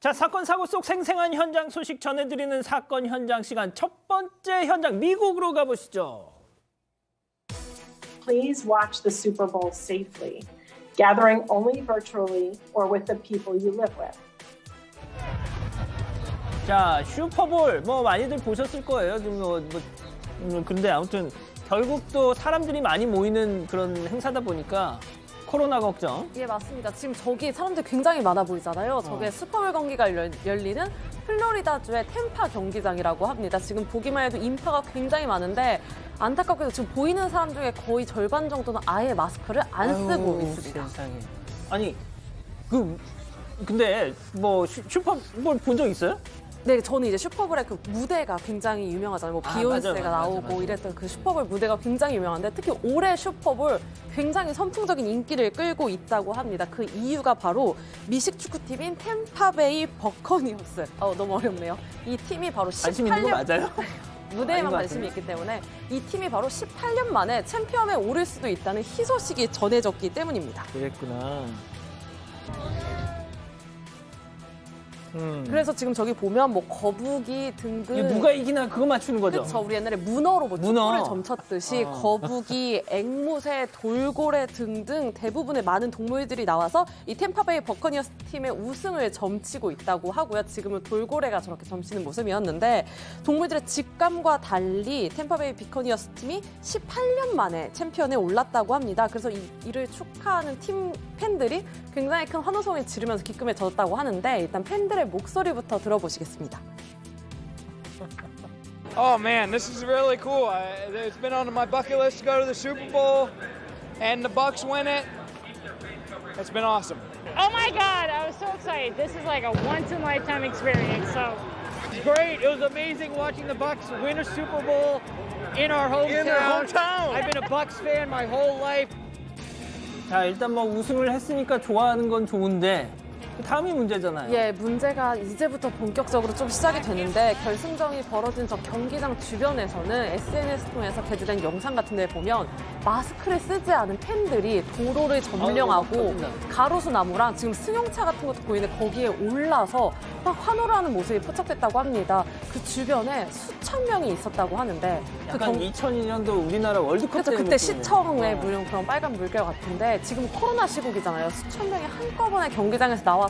자, 사건 사고 속 생생한 현장 소식 전해드리는 사건 현장 시간 첫 번째 현장 미국으로 가보시죠. Please watch the Super Bowl safely, gathering only virtually or with the people you live with. 자, 슈퍼볼 뭐 많이들 보셨을 거예요. 근데 아무튼 결국 또 사람들이 많이 모이는 그런 행사다 보니까 코로나 걱정. 예, 맞습니다. 지금 저기 사람들 굉장히 많아 보이잖아요. 저게 슈퍼볼 경기가 열리는 플로리다주의 템파 경기장이라고 합니다. 지금 보기만 해도 인파가 굉장히 많은데 안타깝게도 지금 보이는 사람 중에 거의 절반 정도는 아예 마스크를 안 쓰고 있습니다. 세상에. 아니, 근데 뭐 슈퍼볼 본 적 있어요? 네, 저는 이제 슈퍼볼의 그 무대가 굉장히 유명하잖아요. 뭐 비욘세가 맞아, 나오고 맞아. 이랬던 그 슈퍼볼 무대가 굉장히 유명한데 특히 올해 슈퍼볼 굉장히 선풍적인 인기를 끌고 있다고 합니다. 그 이유가 바로 미식 축구팀인 템파베이 버커니어스. 너무 어렵네요. 이 팀이 바로 관심 있는 거 18년 맞아요? 무대에만 관심이 있기 때문에 이 팀이 바로 18년 만에 챔피언에 오를 수도 있다는 희소식이 전해졌기 때문입니다. 그랬구나. 그래서 지금 저기 보면 뭐 거북이 등등 이게 누가 이기나 그거 맞추는 거죠? 그렇죠. 우리 옛날에 문어로 뭐 문어. 축구를 점쳤듯이 거북이, 앵무새, 돌고래 등등 대부분의 많은 동물들이 나와서 이 템파베이 버커니어스 팀의 우승을 점치고 있다고 하고요. 지금은 돌고래가 저렇게 점치는 모습이었는데 동물들의 직감과 달리 템파베이 버커니어스 팀이 18년 만에 챔피언에 올랐다고 합니다. 그래서 이를 축하하는 팀 팬들이 굉장히 큰 환호성을 지르면서 기쁨에 젖었다고 하는데 일단 팬들의 목소리부터 들어보시겠습니다. Oh man, this is really cool. It's been on my bucket list to go to the Super Bowl, and the Bucks win it. It's been awesome. Oh my God, I was so excited. This is like a once-in-a-lifetime experience. So It's great. It was amazing watching the Bucks win a Super Bowl in our hometown. In their hometown. I've been a Bucks fan my whole life. 자, 일단 뭐 우승을 했으니까 좋아하는 건 좋은데 다음이 문제잖아요. 예, 문제가 이제부터 본격적으로 좀 시작이 되는데 결승전이 벌어진 저 경기장 주변에서는 SNS 통해서 게재된 영상 같은 데 보면 마스크를 쓰지 않은 팬들이 도로를 점령하고 가로수 나무랑 지금 승용차 같은 것도 보이는데 거기에 올라서 막 환호를 하는 모습이 포착됐다고 합니다. 그 주변에 수천 명이 있었다고 하는데 약간 2002년도 우리나라 월드컵 그렇죠. 때 그때 시청에 물론 그런 빨간 물결 같은데 지금 코로나 시국이잖아요. 수천 명이 한꺼번에 경기장에서 나와서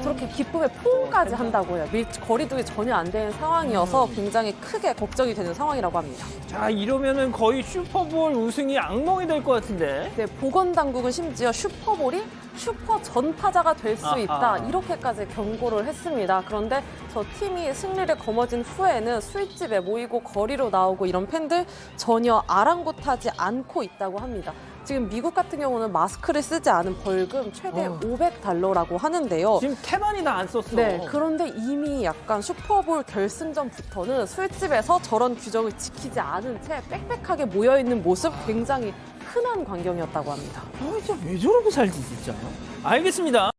저렇게 기쁨의 포옹까지 한다고 해요. 거리두기 전혀 안 되는 상황이어서 굉장히 크게 걱정이 되는 상황이라고 합니다. 자, 이러면은 거의 슈퍼볼 우승이 악몽이 될 것 같은데. 네, 보건당국은 심지어 슈퍼볼이 슈퍼 전파자가 될 수 있다 이렇게까지 경고를 했습니다. 그런데 저 팀이 승리를 거머쥔 후에는 술집에 모이고 거리로 나오고 이런 팬들 전혀 아랑곳하지 않고 있다고 합니다. 지금 미국 같은 경우는 마스크를 쓰지 않은 벌금 최대 $500라고 하는데요. 지금 태반이 다 안 썼어. 네, 그런데 이미 약간 슈퍼볼 결승전부터는 술집에서 저런 규정을 지키지 않은 채 빽빽하게 모여있는 모습 굉장히 흔한 광경이었다고 합니다. 진짜 왜 저러고 살지 진짜. 알겠습니다.